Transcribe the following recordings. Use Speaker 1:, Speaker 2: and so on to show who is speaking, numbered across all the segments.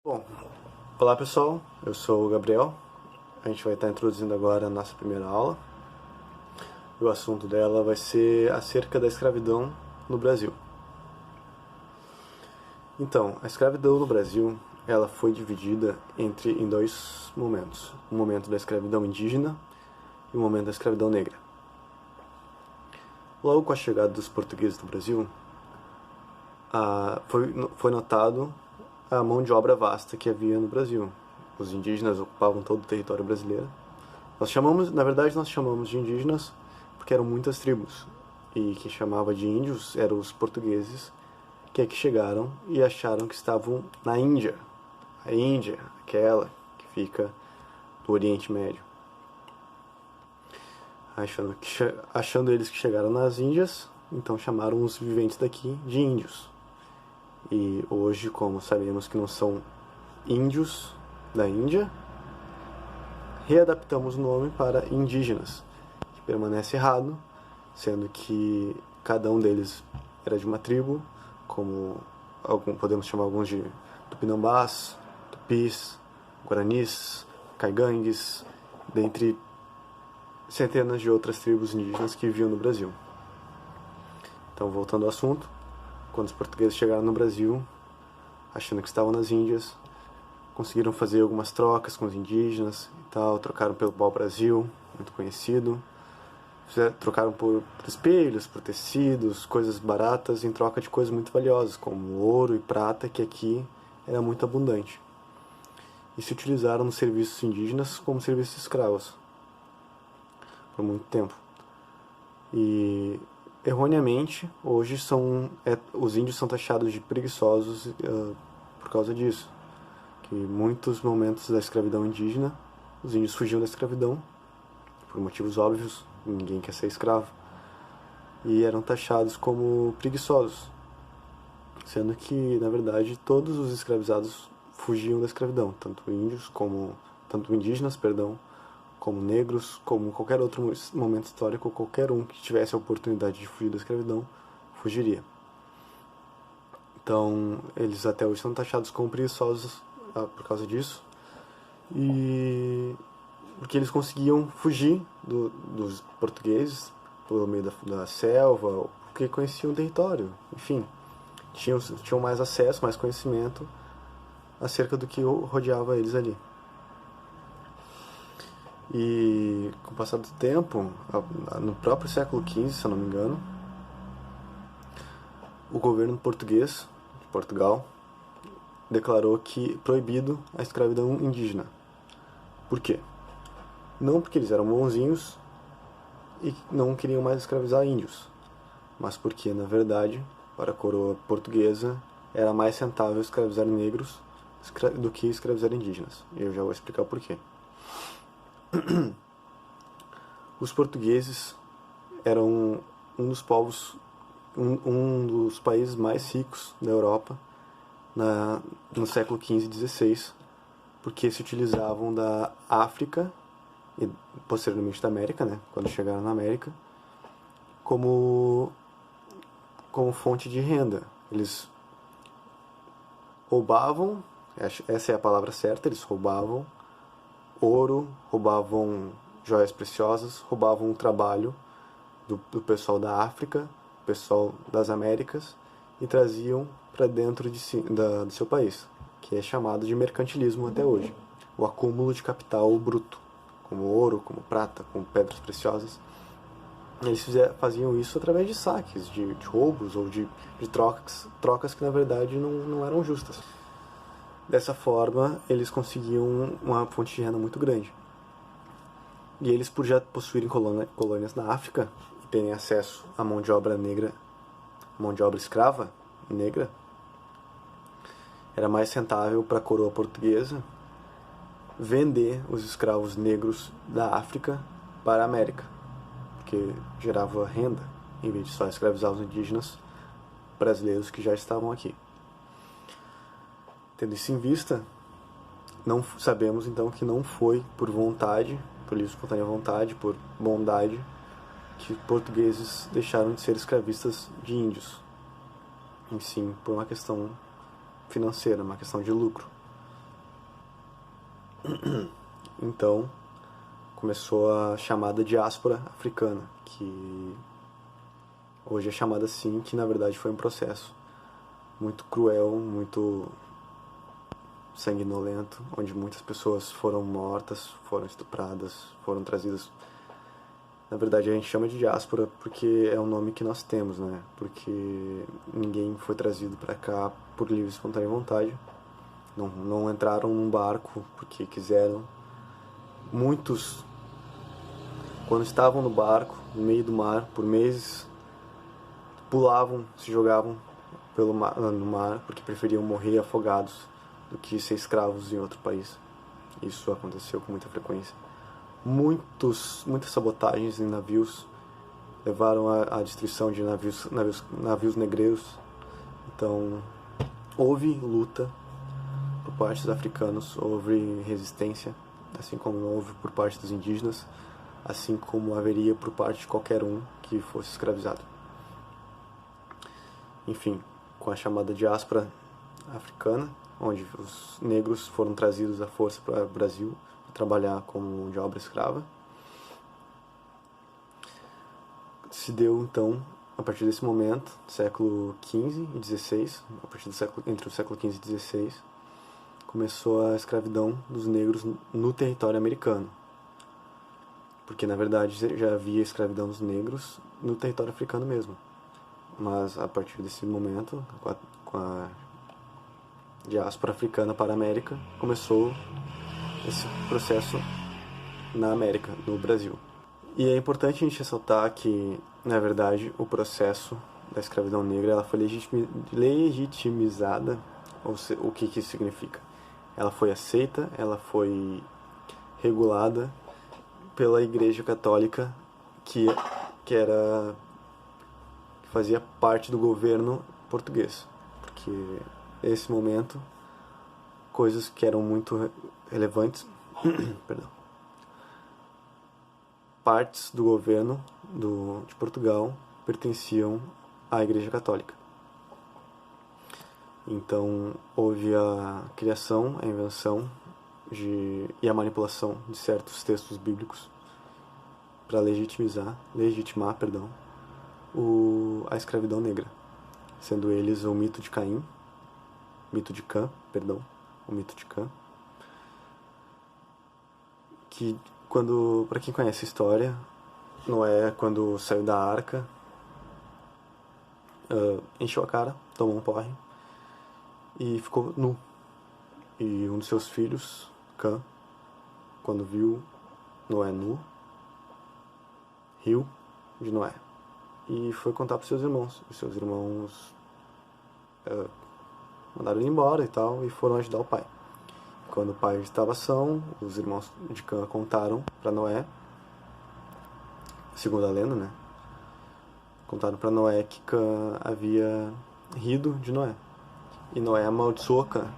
Speaker 1: Bom, olá pessoal, eu sou o Gabriel. A gente vai estar introduzindo agora a nossa primeira aula. O assunto dela vai ser acerca da escravidão no Brasil. Então, a escravidão no Brasil, ela foi dividida em dois momentos. O momento da escravidão indígena e o momento da escravidão negra. Logo com a chegada dos portugueses no Brasil, foi notado a mão de obra vasta que havia no Brasil. Os indígenas ocupavam todo o território brasileiro. Na verdade nós chamamos de indígenas porque eram muitas tribos. E quem chamava de índios eram os portugueses, que aqui chegaram e acharam que estavam na Índia. A Índia, aquela que fica no Oriente Médio. Achando eles que chegaram nas Índias, então chamaram os viventes daqui de índios. E hoje, como sabemos que não são índios da Índia, readaptamos o nome para indígenas, que permanece errado, sendo que cada um deles era de uma tribo, como podemos chamar alguns de tupinambás, tupis, guaranis, caigangues, dentre centenas de outras tribos indígenas que viviam no Brasil. Então, voltando ao assunto, quando os portugueses chegaram no Brasil, achando que estavam nas Índias, conseguiram fazer algumas trocas com os indígenas e tal, trocaram pelo pau-brasil, muito conhecido, trocaram por espelhos, por tecidos, coisas baratas em troca de coisas muito valiosas, como ouro e prata, que aqui era muito abundante. E se utilizaram nos serviços indígenas como serviços de escravos por muito tempo. E erroneamente, hoje os índios são taxados de preguiçosos por causa disso. Que em muitos momentos da escravidão indígena, os índios fugiam da escravidão, por motivos óbvios, ninguém quer ser escravo, e eram taxados como preguiçosos, sendo que, na verdade, todos os escravizados fugiam da escravidão, tanto indígenas, como negros, como qualquer outro momento histórico, qualquer um que tivesse a oportunidade de fugir da escravidão, fugiria. Então, eles até hoje são taxados como preguiçosos por causa disso, e porque eles conseguiam fugir dos portugueses pelo meio da selva, porque conheciam o território, enfim, tinham mais acesso, mais conhecimento acerca do que rodeava eles ali. E com o passar do tempo, no próprio século XV, se eu não me engano, o governo português de Portugal declarou que proibido a escravidão indígena. Por quê? Não porque eles eram bonzinhos e não queriam mais escravizar índios, mas porque, na verdade, para a coroa portuguesa era mais rentável escravizar negros do que escravizar indígenas. E eu já vou explicar o porquê. Os portugueses eram um dos países mais ricos da Europa no século XV e XVI, porque se utilizavam da África e posteriormente da América, né, quando chegaram na América, como fonte de renda. Eles roubavam, essa é a palavra certa, eles roubavam ouro, roubavam joias preciosas, roubavam o trabalho do pessoal da África, pessoal das Américas, e traziam para dentro do seu país, que é chamado de mercantilismo até hoje. O acúmulo de capital bruto, como ouro, como prata, como pedras preciosas. Eles faziam isso através de saques, de roubos ou de trocas que na verdade não eram justas. Dessa forma, eles conseguiam uma fonte de renda muito grande. E eles, por já possuírem colônias na África e terem acesso à mão de obra negra, mão de obra escrava negra, era mais rentável para a coroa portuguesa vender os escravos negros da África para a América, porque gerava renda, em vez de só escravizar os indígenas brasileiros que já estavam aqui. Tendo isso em vista, sabemos então que não foi por vontade, por livre espontânea vontade, por bondade, que portugueses deixaram de ser escravistas de índios, em sim por uma questão financeira, uma questão de lucro. Então começou a chamada diáspora africana, que hoje é chamada assim, que na verdade foi um processo muito cruel, muito sanguinolento, onde muitas pessoas foram mortas, foram estupradas, foram trazidas. Na verdade a gente chama de diáspora porque é o nome que nós temos, né? Porque ninguém foi trazido para cá por livre e espontânea vontade. Não entraram num barco porque quiseram. Muitos, quando estavam no barco, no meio do mar, por meses, pulavam, se jogavam no mar porque preferiam morrer afogados do que ser escravos em outro país. Isso aconteceu com muita frequência. Muitas sabotagens em navios levaram à destruição de navios negreiros. Então, houve luta por parte dos africanos, houve resistência, assim como houve por parte dos indígenas, assim como haveria por parte de qualquer um que fosse escravizado. Enfim, com a chamada diáspora africana, onde os negros foram trazidos à força para o Brasil para trabalhar como mão de obra escrava. Se deu então, a partir desse momento, século XV e XVI, a partir entre o século XV e XVI, começou a escravidão dos negros no território americano. Porque na verdade já havia escravidão dos negros no território africano mesmo. Mas a partir desse momento, com a diáspora africana para a América, começou esse processo na América, no Brasil. E é importante a gente ressaltar que, na verdade, o processo da escravidão negra ela foi legitimizada. O que isso significa? Ela foi aceita, ela foi regulada pela Igreja Católica, que fazia parte do governo português. Porque nesse momento, coisas que eram muito relevantes, perdão, partes do governo de Portugal pertenciam à Igreja Católica. Então houve a criação, a invenção e a manipulação de certos textos bíblicos para legitimar, a escravidão negra, sendo eles o mito de Cã, que para quem conhece a história, Noé, quando saiu da arca, encheu a cara, tomou um porre e ficou nu. E um dos seus filhos, Cã, quando viu Noé nu, riu de Noé e foi contar para seus irmãos. Os seus irmãos mandaram ele embora e tal, e foram ajudar o pai. Quando o pai estava são, os irmãos de Cã contaram para Noé, segundo a lenda, né? Contaram para Noé que Cã havia rido de Noé. E Noé amaldiçoou Cã,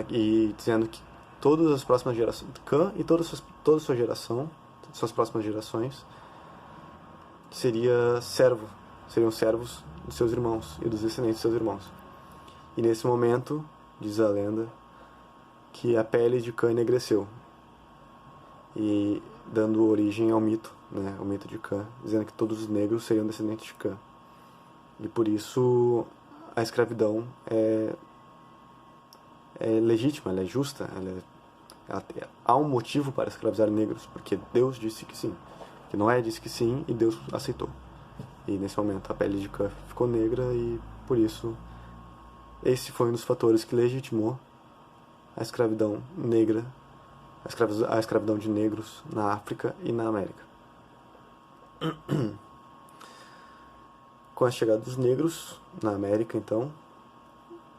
Speaker 1: e dizendo que todas as próximas gerações, Cã e toda a sua geração, suas próximas gerações, seriam servos dos seus irmãos e dos descendentes dos seus irmãos. E nesse momento, diz a lenda, que a pele de Cã enegreceu, e dando origem ao mito, né, o mito de Cã, dizendo que todos os negros seriam descendentes de Cã. E por isso a escravidão é legítima, ela é justa, há um motivo para escravizar negros, porque Deus disse que sim, que Noé disse que sim e Deus aceitou. E nesse momento a pele de Cã ficou negra e por isso esse foi um dos fatores que legitimou a escravidão negra, a escravidão de negros na África e na América. Com a chegada dos negros na América, então,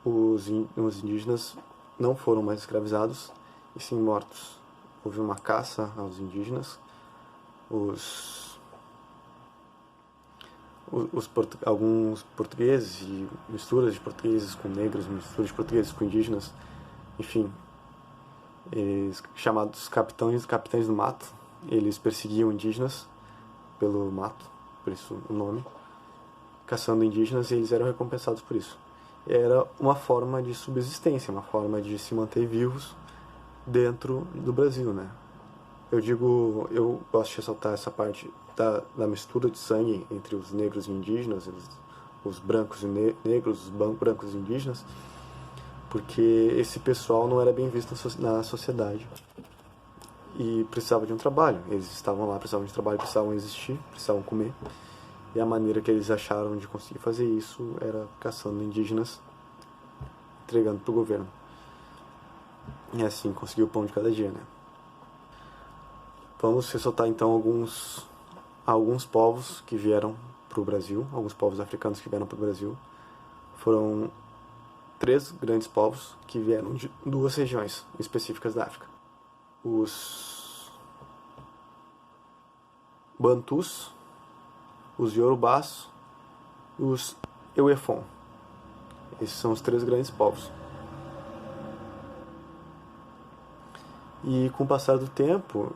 Speaker 1: os indígenas não foram mais escravizados e sim mortos. Houve uma caça aos indígenas. Alguns portugueses e misturas de portugueses com negros, misturas de portugueses com indígenas, enfim, chamados capitães do mato, eles perseguiam indígenas pelo mato, por isso o nome, caçando indígenas, e eles eram recompensados por isso. Era uma forma de subsistência, uma forma de se manter vivos dentro do Brasil, né? Eu gosto de ressaltar essa parte da mistura de sangue entre os negros e indígenas, os brancos e negros, os brancos e indígenas, porque esse pessoal não era bem visto na sociedade e precisava de um trabalho. Eles estavam lá, precisavam de trabalho, precisavam existir, precisavam comer. E a maneira que eles acharam de conseguir fazer isso era caçando indígenas, entregando para o governo. E assim conseguiu o pão de cada dia, né? Vamos ressaltar então alguns povos que vieram para o Brasil, alguns povos africanos que vieram para o Brasil. Foram 3 grandes povos que vieram de 2 regiões específicas da África. Os Bantus, os Yorubás e os Euefon. Esses são os 3 grandes povos. E com o passar do tempo,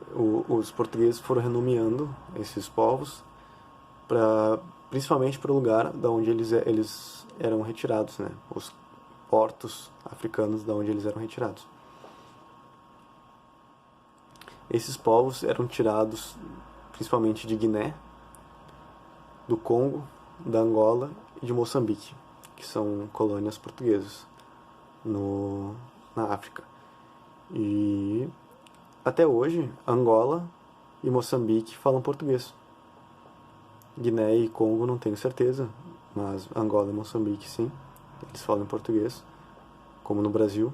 Speaker 1: os portugueses foram renomeando esses povos, principalmente para o lugar da onde eles eram retirados, né? Os portos africanos da onde eles eram retirados. Esses povos eram tirados principalmente de Guiné, do Congo, da Angola e de Moçambique, que são colônias portuguesas na África. E até hoje, Angola e Moçambique falam português. Guiné e Congo não tenho certeza, mas Angola e Moçambique sim, eles falam português, como no Brasil,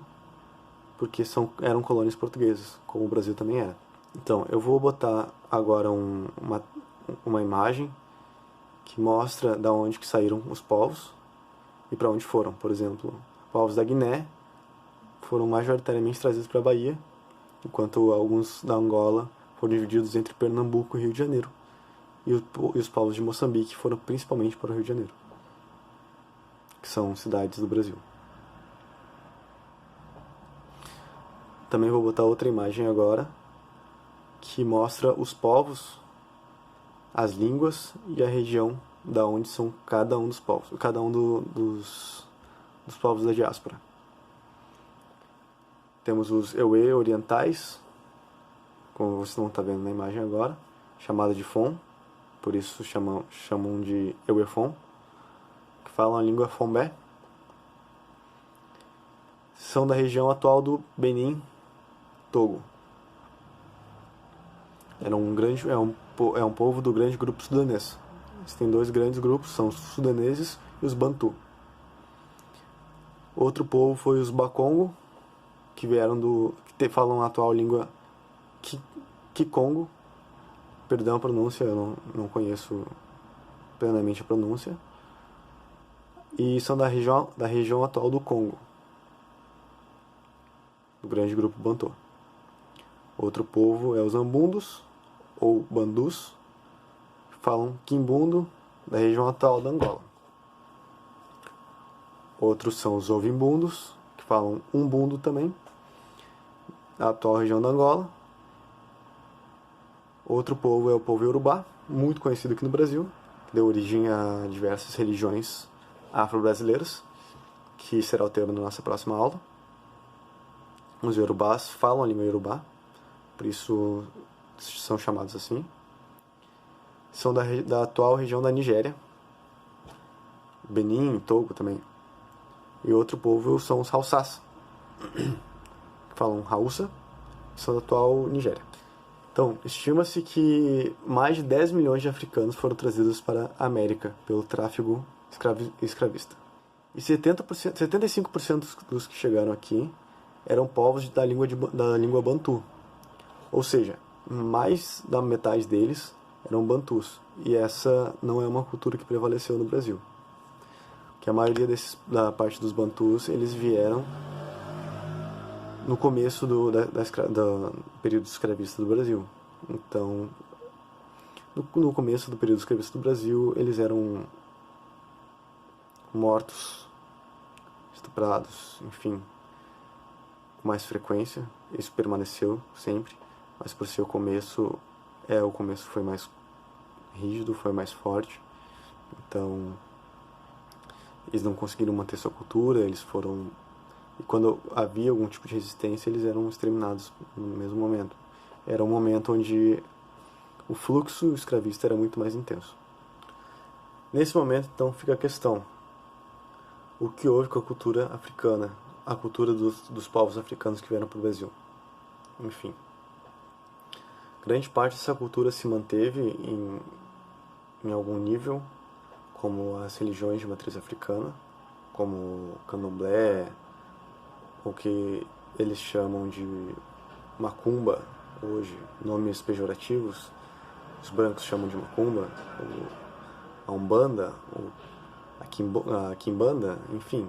Speaker 1: porque eram colônias portuguesas, como o Brasil também era. Então, eu vou botar agora uma imagem que mostra da onde que saíram os povos e para onde foram. Por exemplo, povos da Guiné foram majoritariamente trazidos para a Bahia, enquanto alguns da Angola foram divididos entre Pernambuco e Rio de Janeiro. E os povos de Moçambique foram principalmente para o Rio de Janeiro, que são cidades do Brasil. Também vou botar outra imagem agora, que mostra os povos, as línguas e a região da onde são cada um dos povos, cada um dos povos da diáspora. Temos os Ewe orientais, como vocês não estão vendo na imagem agora, chamada de Fon, por isso chamam de Euefon, que falam a língua Fombé. São da região atual do Benin, Togo. É um povo do grande grupo sudanês. Existem 2 grandes grupos, são os sudaneses e os Bantu. Outro povo foi os Bakongo, que falam a atual língua Kikongo. Perdão a pronúncia, eu não conheço plenamente a pronúncia. E são da região atual do Congo, do grande grupo Bantu. Outro povo é os Ambundos, ou Bandus, que falam Quimbundo, da região atual da Angola. Outros são os Ovimbundos, que falam Umbundo também, da atual região da Angola. Outro povo é o povo Yorubá, muito conhecido aqui no Brasil, que deu origem a diversas religiões afro-brasileiras, que será o tema da nossa próxima aula. Os Yorubás falam a língua Yorubá, por isso são chamados assim. São da atual região da Nigéria, Benin, Togo também. E outro povo são os Hausás, que falam Hausa, são da atual Nigéria. Então, estima-se que mais de 10 milhões de africanos foram trazidos para a América pelo tráfico escravista. E 75% dos que chegaram aqui eram povos da língua Bantu. Ou seja, mais da metade deles eram Bantus. E essa não é uma cultura que prevaleceu no Brasil. Que a maioria da parte dos Bantus, eles vieram no começo do período escravista do Brasil. Então, no começo do período escravista do Brasil, eles eram mortos, estuprados, enfim, com mais frequência. Isso permaneceu sempre, mas por ser o começo foi mais rígido, foi mais forte. Então, eles não conseguiram manter sua cultura, eles foram e quando havia algum tipo de resistência, eles eram exterminados no mesmo momento. Era um momento onde o fluxo escravista era muito mais intenso. Nesse momento, então, fica a questão: o que houve com a cultura africana, a cultura dos povos africanos que vieram para o Brasil? Enfim, grande parte dessa cultura se manteve em algum nível, como as religiões de matriz africana, como o candomblé, o que eles chamam de macumba hoje, nomes pejorativos, os brancos chamam de macumba, a umbanda, a quimbanda, enfim,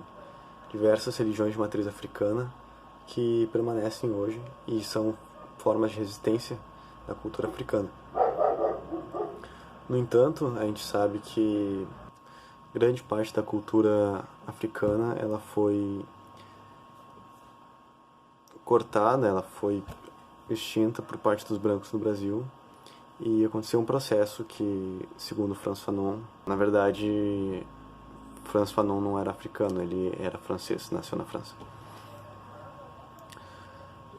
Speaker 1: diversas religiões de matriz africana que permanecem hoje e são formas de resistência da cultura africana. No entanto, a gente sabe que grande parte da cultura africana ela foi cortada, ela foi extinta por parte dos brancos no Brasil, e aconteceu um processo que, segundo Frantz Fanon, na verdade, Frantz Fanon não era africano, ele era francês, nasceu na França.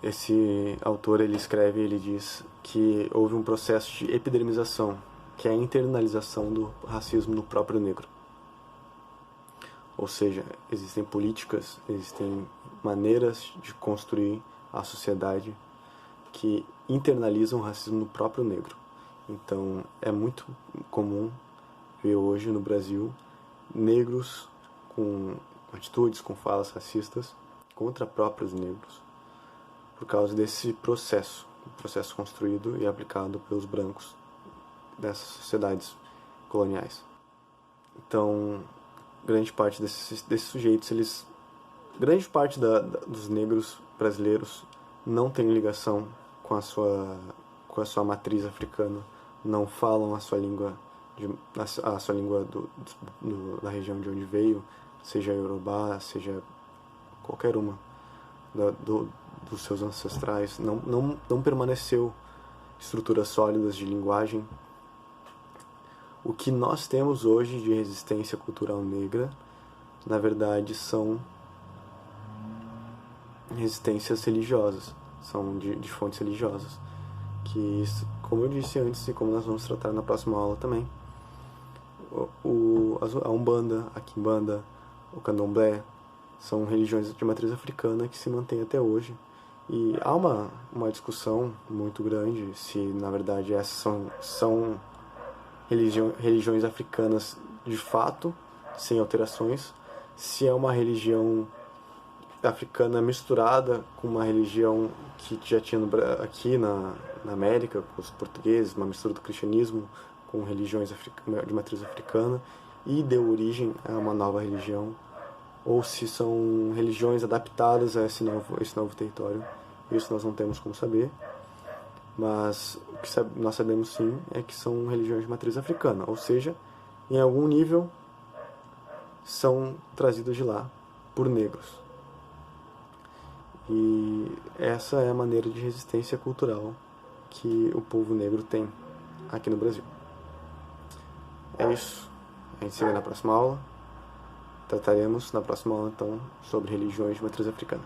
Speaker 1: Esse autor, ele escreve, ele diz que houve um processo de epidermização, que é a internalização do racismo no próprio negro. Ou seja, existem políticas, existem maneiras de construir a sociedade que internalizam o racismo no próprio negro. Então, é muito comum ver hoje no Brasil negros com atitudes, com falas racistas contra próprios negros, por causa desse processo, construído e aplicado pelos brancos dessas sociedades coloniais. Então, grande parte desses sujeitos, grande parte dos negros brasileiros não tem ligação com a sua matriz africana, não falam a sua língua da região de onde veio, seja Yorubá, seja qualquer uma dos seus ancestrais, não permaneceu estruturas sólidas de linguagem. O que nós temos hoje de resistência cultural negra, na verdade, são resistências religiosas, são de fontes religiosas, que, como eu disse antes e como nós vamos tratar na próxima aula também, a Umbanda, a Quimbanda, o Candomblé, são religiões de matriz africana que se mantêm até hoje. E há uma discussão muito grande se, na verdade, essas são religiões africanas de fato, sem alterações, se é uma religião africana misturada com uma religião que já tinha aqui na América, com os portugueses, uma mistura do cristianismo com religiões de matriz africana, e deu origem a uma nova religião, ou se são religiões adaptadas a esse novo território. Isso nós não temos como saber, mas o que nós sabemos sim é que são religiões de matriz africana, ou seja, em algum nível são trazidas de lá por negros. E essa é a maneira de resistência cultural que o povo negro tem aqui no Brasil. É isso. A gente se vê na próxima aula. Trataremos na próxima aula, então, sobre religiões de matriz africana.